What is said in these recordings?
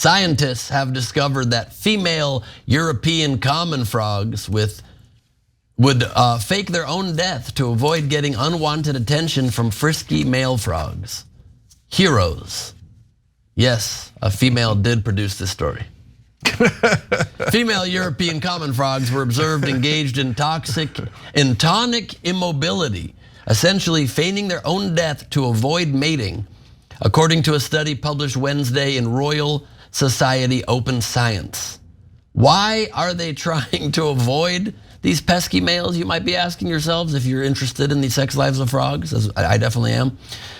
Scientists have discovered that female European common frogs would fake their own death to avoid getting unwanted attention from frisky male frogs. Heroes. Yes, a female did produce this story. Female European common frogs were observed engaged in tonic immobility, essentially feigning their own death to avoid mating, according to a study published Wednesday in Royal Society Open Science. Why are they trying to avoid these pesky males, you might be asking yourselves, if you're interested in the sex lives of frogs, as I definitely am.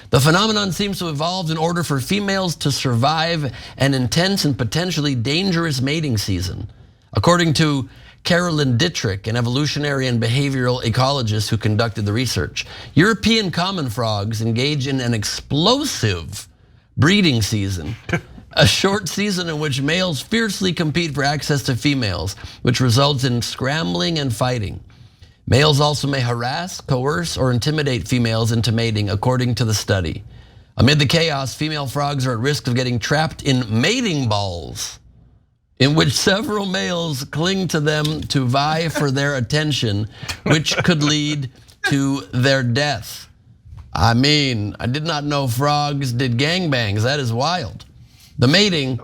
The phenomenon seems to have evolved in order for females to survive an intense and potentially dangerous mating season. According to Carolyn Dittrich, an evolutionary and behavioral ecologist who conducted the research, European common frogs engage in an explosive breeding season. A short season in which males fiercely compete for access to females, which results in scrambling and fighting. Males also may harass, coerce, or intimidate females into mating, according to the study. Amid the chaos, female frogs are at risk of getting trapped in mating balls, in which several males cling to them to vie for their attention, which could lead to their death. I mean, I did not know frogs did gangbangs. That is wild. The mating,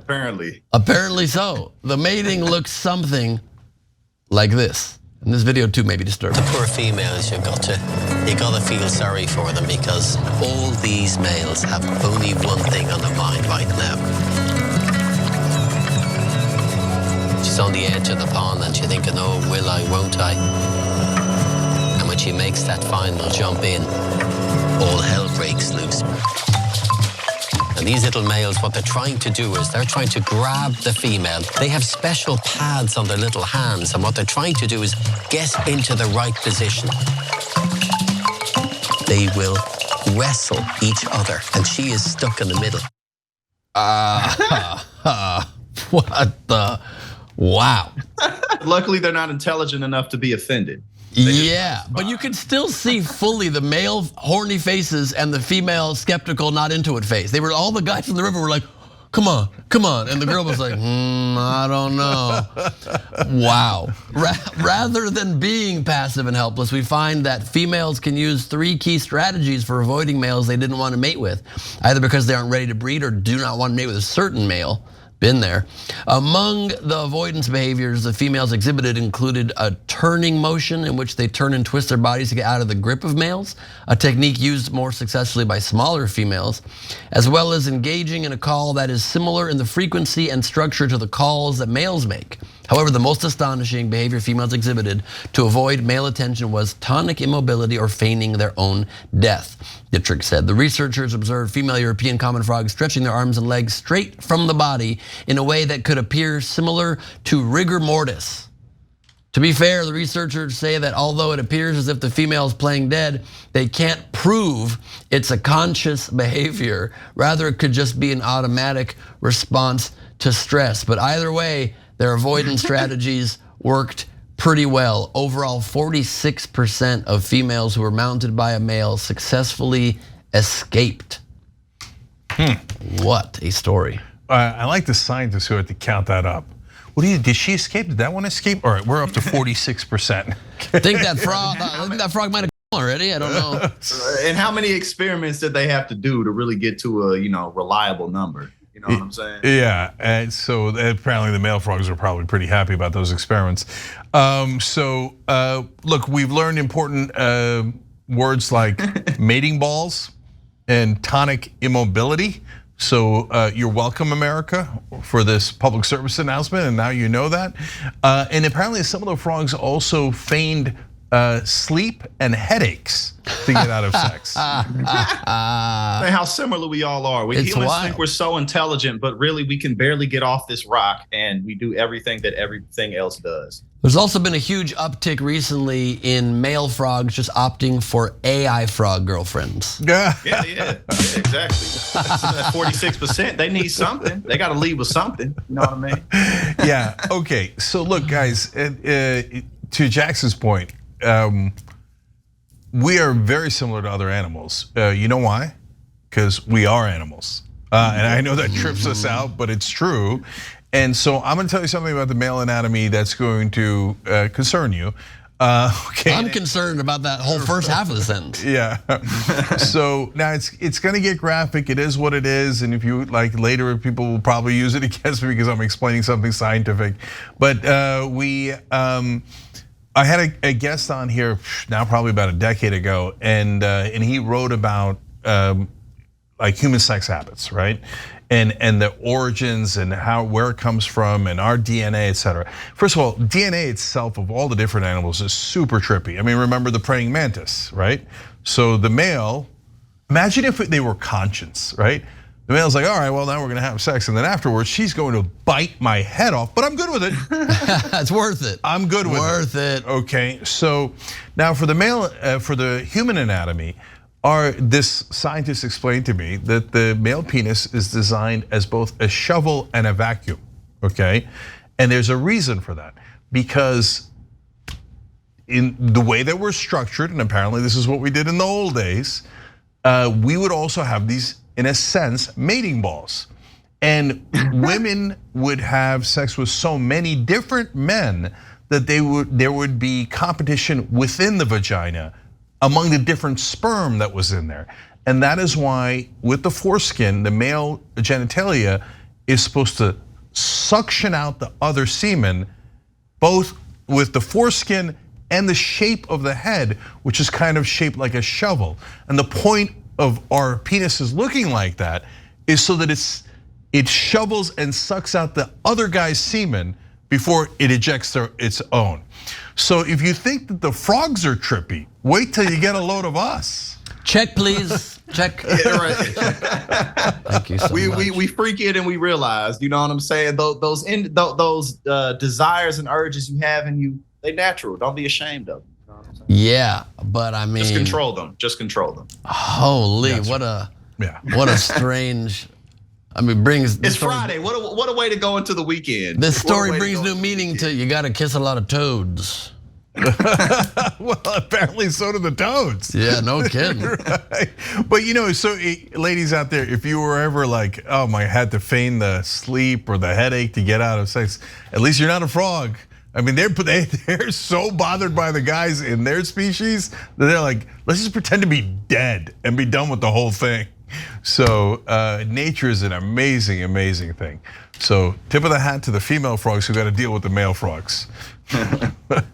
apparently so. The mating looks something like this. And this video too may be disturbing. The poor females, you gotta feel sorry for them, because all these males have only one thing on their mind right now. She's on the edge of the pond and she's thinking, oh, will I, won't I? And when she makes that final jump in, all hell breaks loose. And these little males, what they're trying to do is they're trying to grab the female. They have special pads on their little hands, and what they're trying to do is get into the right position. They will wrestle each other, and she is stuck in the middle. What the? Wow. Luckily, they're not intelligent enough to be offended. Yeah, but you can still see fully the male horny faces and the female skeptical, not into it face. They were, all the guys from the river were like, come on, come on. And the girl was like, I don't know. Wow. Rather than being passive and helpless, we find that females can use 3 key strategies for avoiding males they didn't want to mate with, either because they aren't ready to breed or do not want to mate with a certain male. Been there. Among the avoidance behaviors the females exhibited included a turning motion in which they turn and twist their bodies to get out of the grip of males, a technique used more successfully by smaller females, as well as engaging in a call that is similar in the frequency and structure to the calls that males make. However, the most astonishing behavior females exhibited to avoid male attention was tonic immobility, or feigning their own death, Dittrich said. The researchers observed female European common frogs stretching their arms and legs straight from the body in a way that could appear similar to rigor mortis. To be fair, the researchers say that although it appears as if the female is playing dead, they can't prove it's a conscious behavior. Rather, it could just be an automatic response to stress. But either way, their avoidance strategies worked pretty well. Overall, 46% of females who were mounted by a male successfully escaped. What a story. I like the scientists who had to count that up. Did she escape? Did that one escape? All right, we're up to 46%. I think that frog might have gone already. I don't know. And how many experiments did they have to do to really get to a reliable number? You know what I'm saying? Yeah, and so apparently the male frogs are probably pretty happy about those experiments. Look, we've learned important words like mating balls and tonic immobility. So you're welcome, America, for this public service announcement, and now you know that. And apparently some of the frogs also feigned sleep and headaches to get out of sex. How similar we all are. We humans think we're so intelligent, but really we can barely get off this rock, and we do everything that everything else does. There's also been a huge uptick recently in male frogs just opting for AI frog girlfriends. Yeah, exactly. That's 46%. They need something. They got to lead with something. You know what I mean? Yeah. Okay. So look, guys, to Jackson's point, we are very similar to other animals. You know why? Because we are animals. And I know that trips us out, but it's true. And so I'm gonna tell you something about the male anatomy that's going to concern you. Okay. I'm concerned about that whole first half of the sentence. Yeah. So now it's gonna get graphic. It is what it is. And if you like later, people will probably use it against me because I'm explaining something scientific. But I had a guest on here now probably about a decade ago, and he wrote about like human sex habits, right? And the origins and where it comes from and our DNA, et cetera. First of all, DNA itself of all the different animals is super trippy. I mean, remember the praying mantis, right? So the male, imagine if they were conscious, right? The male's like, all right, well now we're gonna have sex, and then afterwards she's going to bite my head off, but I'm good with it. It's worth it. I'm good with it. Worth it. Okay, so now for the male, for the human anatomy, this scientist explained to me that the male penis is designed as both a shovel and a vacuum, okay? And there's a reason for that, because in the way that we're structured, and apparently this is what we did in the old days, we would also have these, in a sense, mating balls. And women would have sex with so many different men that there would be competition within the vagina among the different sperm that was in there. And that is why with the foreskin, the male genitalia is supposed to suction out the other semen, both with the foreskin and the shape of the head, which is kind of shaped like a shovel. And the point of our penises looking like that is so that it shovels and sucks out the other guy's semen before it ejects its own. So if you think that the frogs are trippy, wait till you get a load of us. Check, please. Check. Yeah, right. Thank you so much. We freak it and we realize, you know what I'm saying? Those desires and urges you have in you, they natural. Don't be ashamed of them. You know what I'm saying? Yeah, but I mean, just control them. Just control them. Holy, what a strange. I mean, It's Friday. What a way to go into the weekend. This story brings new meaning to you. Got to kiss a lot of toads. Well, apparently so do the toads. Yeah, no kidding. Right? But so ladies out there, if you were ever like, oh my, had to feign the sleep or the headache to get out of sex, at least you're not a frog. I mean, they're so bothered by the guys in their species that they're like, let's just pretend to be dead and be done with the whole thing. So nature is an amazing, amazing thing. So tip of the hat to the female frogs who got to deal with the male frogs.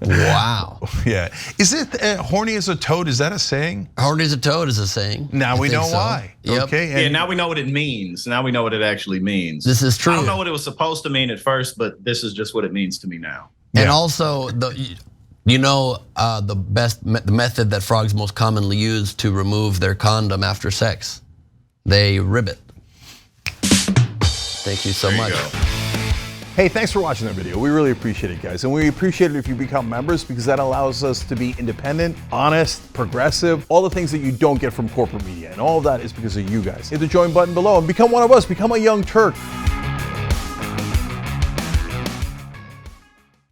Wow. Yeah. Is it horny as a toad? Is that a saying? Horny as a toad is a saying. Now we know why. Yep. Okay. Yeah, now we know what it means. Now we know what it actually means. This is true. I don't know what it was supposed to mean at first, but this is just what it means to me now. And also, the method that frogs most commonly use to remove their condom after sex, they ribbit. Thank you so much. Hey, thanks for watching that video. We really appreciate it, guys. And we appreciate it if you become members, because that allows us to be independent, honest, progressive, all the things that you don't get from corporate media. And all of that is because of you guys. Hit the join button below and become one of us, become a Young Turk.